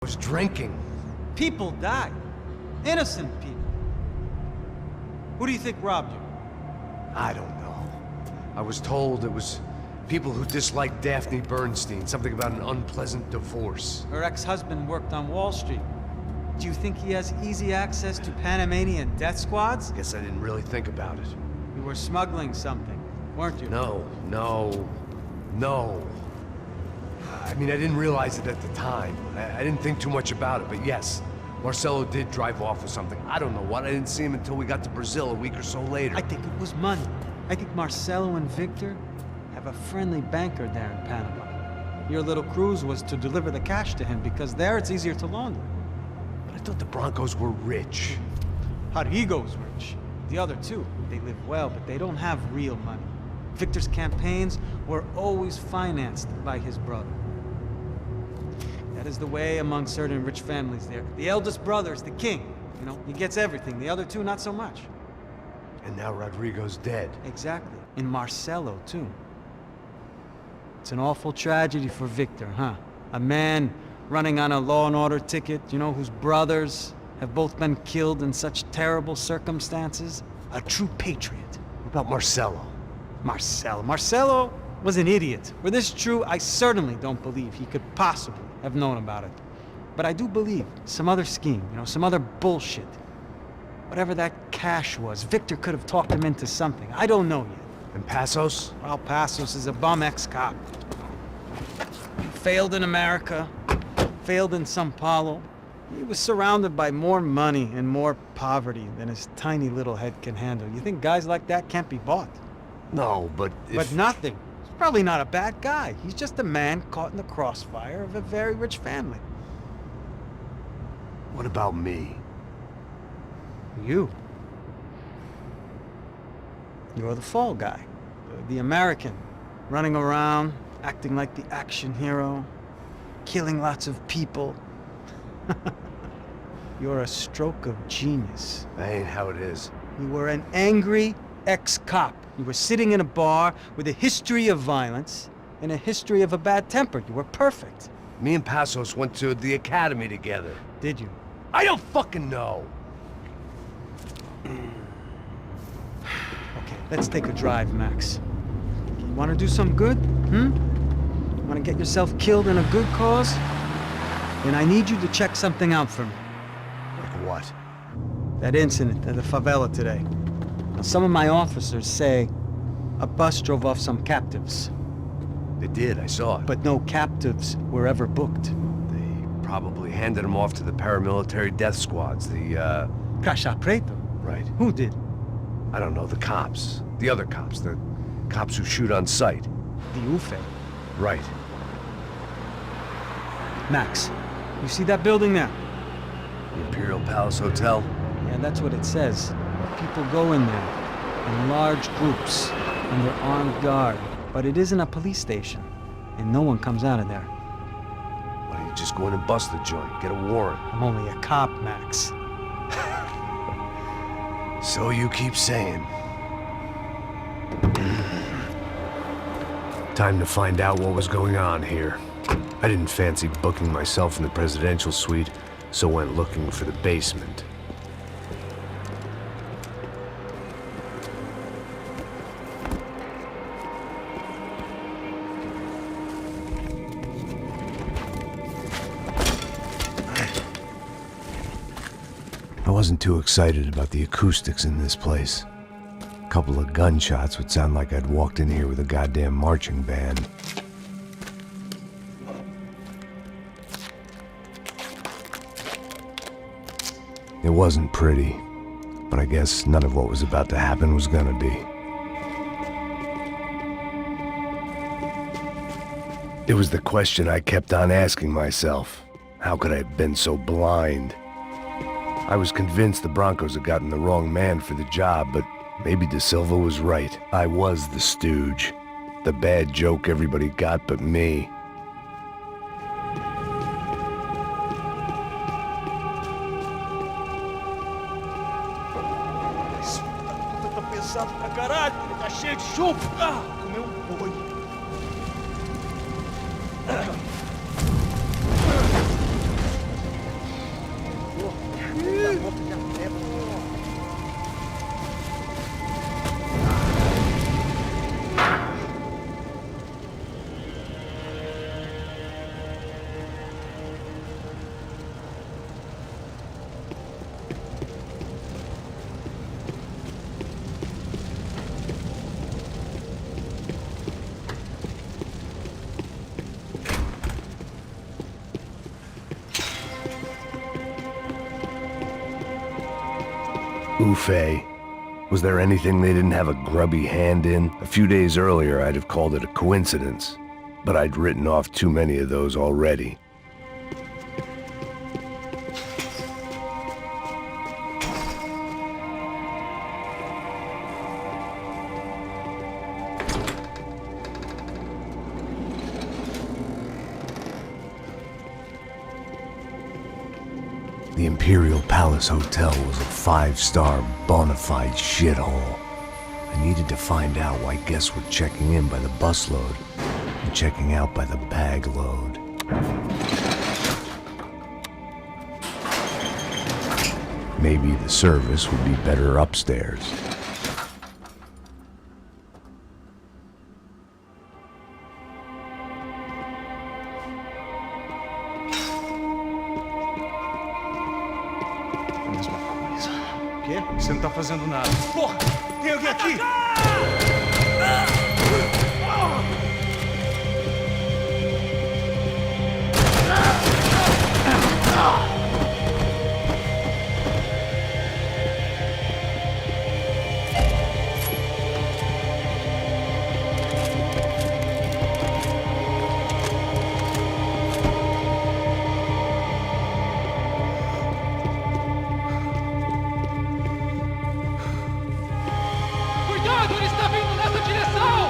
was drinking. People died. Innocent people. Who do you think robbed you? I don't know. I was told it was people who disliked Daphne Bernstein, something about an unpleasant divorce. Her ex-husband worked on Wall Street. Do you think he has easy access to Panamanian death squads? Guess I didn't really think about it. You were smuggling something, weren't you? No. I mean, I didn't realize it at the time. I didn't think too much about it, but yes, Marcelo did drive off with something. I don't know what. I didn't see him until we got to Brazil a week or so later. I think it was money. I think Marcelo and Victor have a friendly banker there in Panama. Your little cruise was to deliver the cash to him because there it's easier to launder. But I thought the Broncos were rich. Rodrigo's rich. The other two, they live well, but they don't have real money. Victor's campaigns were always financed by his brother. That is the way among certain rich families there. The eldest brother's the king. You know, he gets everything. The other two, not so much. And now Rodrigo's dead. Exactly. And Marcelo, too. It's an awful tragedy for Victor, huh? A man running on a law and order ticket, you know, whose brothers have both been killed in such terrible circumstances. A true patriot. What about Marcelo? Marcelo was an idiot. Were this true, I certainly don't believe he could possibly have known about it. But I do believe some other scheme, you know, some other bullshit. Whatever that cash was, Victor could have talked him into something. I don't know yet. And Passos? Well, Passos is a bum ex-cop. Failed in America, failed in Sao Paulo. He was surrounded by more money and more poverty than his tiny little head can handle. You think guys like that can't be bought? No, but But nothing. He's probably not a bad guy. He's just a man caught in the crossfire of a very rich family. What about me? You. You're the fall guy. The American. Running around, acting like the action hero. Killing lots of people. You're a stroke of genius. That ain't how it is. You were an angry ex-cop. You were sitting in a bar with a history of violence and a history of a bad temper. You were perfect. Me and Passos went to the academy together. Did you? I don't fucking know. Okay, let's take a drive, Max. You want to do some good? Want to get yourself killed in a good cause? Then I need you to check something out for me. Like what? That incident at the favela today. Now, some of my officers say a bus drove off some captives. They did, I saw it. But no captives were ever booked. They probably handed them off to the paramilitary death squads, the, Caixa Preto? Right. Who did? I don't know, the cops. The other cops, the cops who shoot on sight. The UFE. Right. Max, you see that building there? The Imperial Palace Hotel? Yeah, that's what it says. People go in there in large groups under armed guard. But it isn't a police station, and no one comes out of there. Why don't you just go in and bust the joint, get a warrant? I'm only a cop, Max. So you keep saying. Time to find out what was going on here. I didn't fancy booking myself in the presidential suite, so went looking for the basement. I wasn't too excited about the acoustics in this place. A couple of gunshots would sound like I'd walked in here with a goddamn marching band. It wasn't pretty, but I guess none of what was about to happen was gonna be. It was the question I kept on asking myself. How could I have been so blind? I was convinced the Broncos had gotten the wrong man for the job, but maybe De Silva was right. I was the stooge. The bad joke everybody got but me. Ufe. Was there anything they didn't have a grubby hand in? A few days earlier, I'd have called it a coincidence, but I'd written off too many of those already. The Imperial Palace Hotel was a 5-star bona fide shithole. I needed to find out why guests were checking in by the busload and checking out by the bag load. Maybe the service would be better upstairs. Você não tá fazendo nada. Porra! Tem alguém aqui! Cuidado, ele está vindo nessa direção!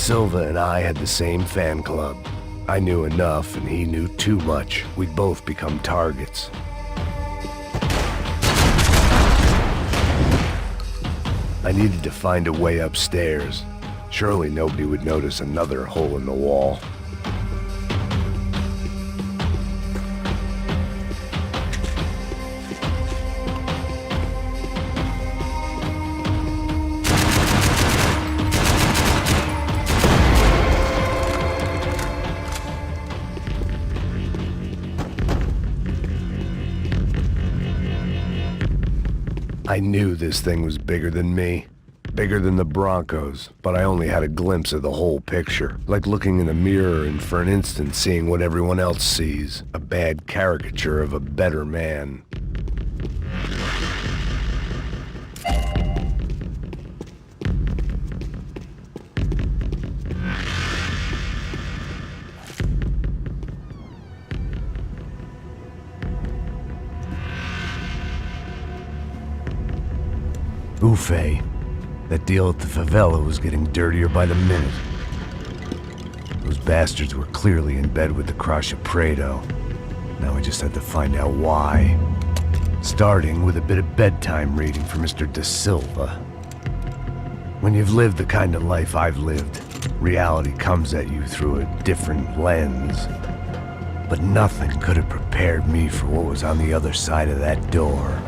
Silva and I had the same fan club. I knew enough and he knew too much. We'd both become targets. I needed to find a way upstairs. Surely nobody would notice another hole in the wall. I knew this thing was bigger than me, bigger than the Broncos, but I only had a glimpse of the whole picture, like looking in a mirror and for an instant seeing what everyone else sees, a bad caricature of a better man. Ufe. That deal at the favela was getting dirtier by the minute. Those bastards were clearly in bed with the Crusher Prado. Now I just had to find out why. Starting with a bit of bedtime reading for Mr. De Silva. When you've lived the kind of life I've lived, reality comes at you through a different lens. But nothing could have prepared me for what was on the other side of that door.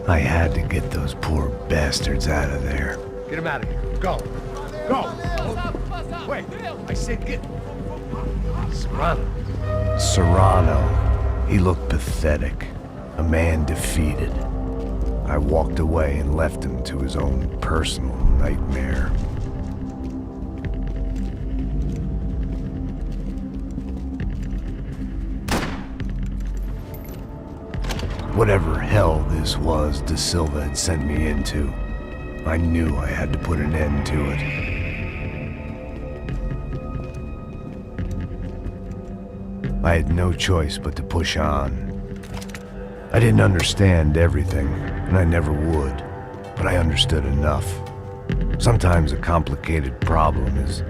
I had to get those poor bastards out of there. Get him out of here. Go. Go. Wait. I said get... Serrano. Serrano. He looked pathetic. A man defeated. I walked away and left him to his own personal nightmare. Whatever hell this was De Silva had sent me into, I knew I had to put an end to it. I had no choice but to push on. I didn't understand everything, and I never would, but I understood enough. Sometimes a complicated problem is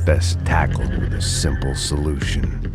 best tackled with a simple solution.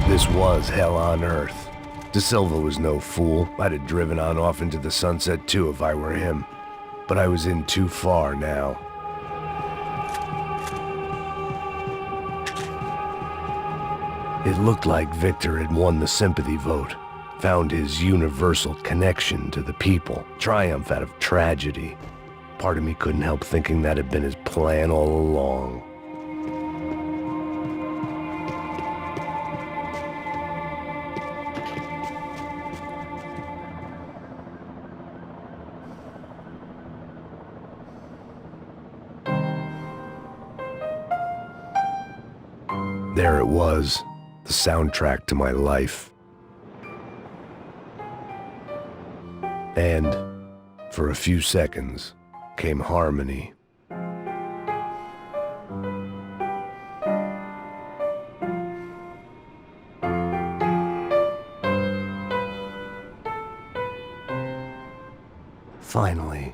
This was hell on earth. De Silva was no fool. I'd have driven on off into the sunset too if I were him. But I was in too far now. It looked like Victor had won the sympathy vote, found his universal connection to the people, triumph out of tragedy. Part of me couldn't help thinking that had been his plan all along. There it was, the soundtrack to my life. And, for a few seconds, came harmony. Finally,